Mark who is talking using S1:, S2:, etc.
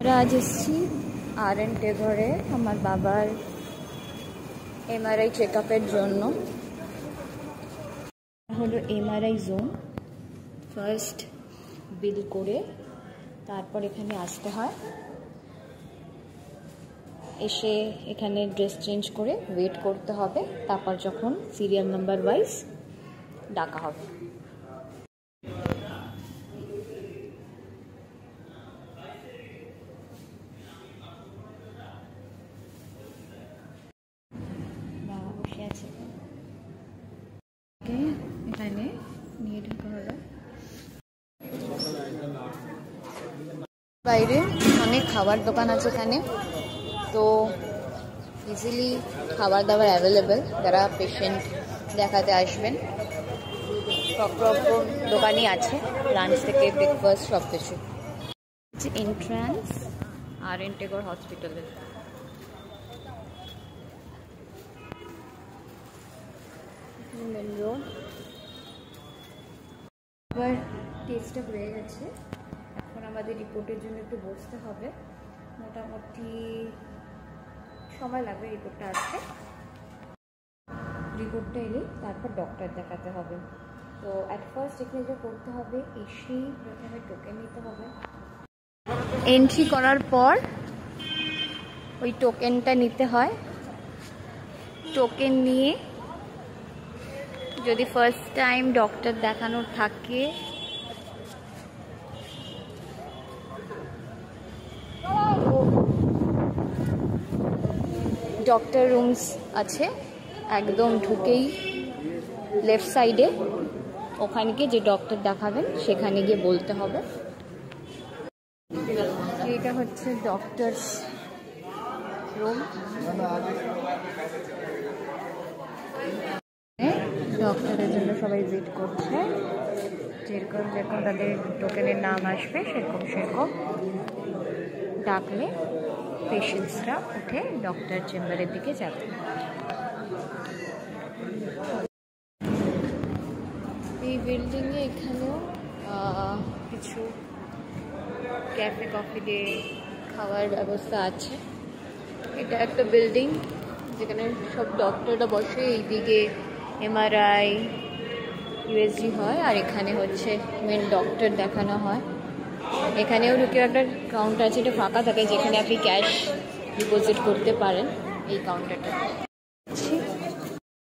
S1: আমরা আজ এসেছি আর.এন. টেগরে আমার বাবার এমআরআই চেক আপের জন্য। হলো এমআরআই জোন। ফার্স্ট বিল করে তারপর এখানে আসতে হয়, এসে এখানে ড্রেস চেঞ্জ করে ওয়েট করতে হবে, তারপর যখন সিরিয়াল নাম্বার ওয়াইজ ডাকা হবে। বসে আছে, এখানে নিয়ে ঢোকা হলো। বাইরে অনেক খাবার দোকান আছে এখানে, তো ইজিলি খাবার দাবার অ্যাভেলেবেল। যারা পেশেন্ট দেখাতে আসবেন সব রকম দোকানই আছে, লাঞ্চ থেকে ব্রেকফাস্ট সব কিছু। Entrance R N. টেগর হসপিটালের। Main road. এবার টেস্টটা হয়ে গেছে, এখন আমাদের রিপোর্টের জন্য একটু বসতে হবে। মোটামুটি সময় লাগবে রিপোর্টটা আসতে। রিপোর্টটা এলে তারপর ডক্টর দেখাতে হবে। তো অ্যাট ফার্স্ট এখানে যেটা করতে হবে, এসেই প্রথমে টোকেন নিতে হবে। এন্ট্রি করার পর ওই টোকেনটা নিতে হয়। টোকেন নিয়ে যদি ফার্স্ট টাইম ডক্টর দেখানোর থাকে ডক্টর রুমস আছে একদম ঢুকেই লেফট সাইডে, ওখানে গিয়ে যে ডক্টর দেখাবেন সেখানে গিয়ে বলতে হবে। এটা হচ্ছে ডক্টর রুম। ডক্টরের জন্য সবাই ওয়েট করছে, যেরকম যেরকম তাদের টোকেনের নাম আসবে সেরকম ডাকলে পেশেন্টসরা উঠে ডক্টর চেম্বারের দিকে যাবে। এই বিল্ডিংয়ে এখানেও কিছু ক্যাফে কফি ডে খাওয়ার ব্যবস্থা আছে। এটা একটা বিল্ডিং যেখানে সব ডক্টররা বসে, এইদিকে এমআরআই ইউএসজি হয়, আর এখানে হচ্ছে মেন ডক্টর দেখানো হয়। এখানেও ঢুকে একটা কাউন্টার আছে, এটা ফাঁকা থাকে, যেখানে আপনি ক্যাশ ডিপোজিট করতে পারেন এই কাউন্টারটা।